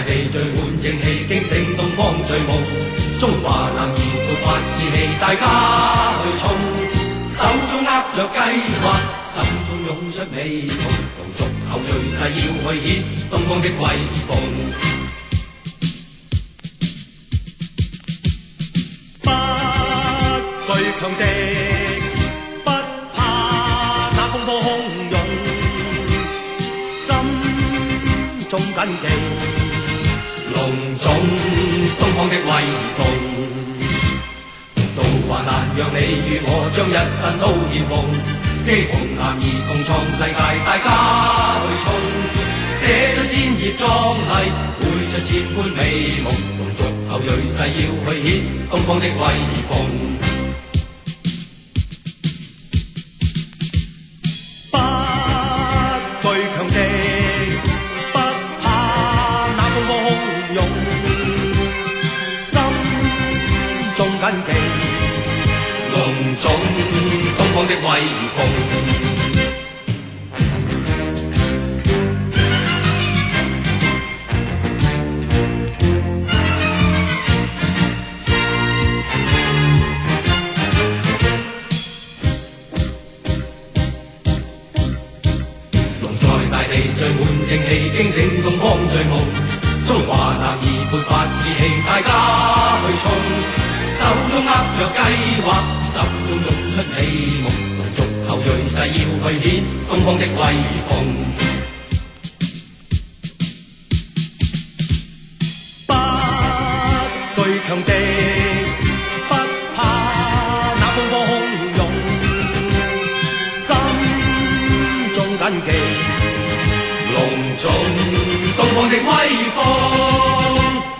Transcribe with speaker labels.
Speaker 1: 地聚滿正氣，驚醒東方最夢。中華男兒勃發志氣，大家去衝，手中握着計劃，心中湧出美夢，同族後裔誓要去顯東方的威風。不懼強敵，不怕那風波洶湧，心中緊記隆重東方的威風。道還難讓你與我將一生都獻奉，機同男兒共創世界，大家去衝，寫出千頁壯麗，繪出千般美夢，同族後裔誓要去顯東方的威風。不懼強敵，不怕那風波洶湧，心中緊記隆重東方的威風。大地聚滿正氣，驚醒東方最夢。中華男兒勃發志氣，大家去衝，手中握着計劃，心中湧出美夢，同族後裔誓要去顯東方的威風。不懼強敵，不怕那風波洶湧，心中緊記隆重東方的威風。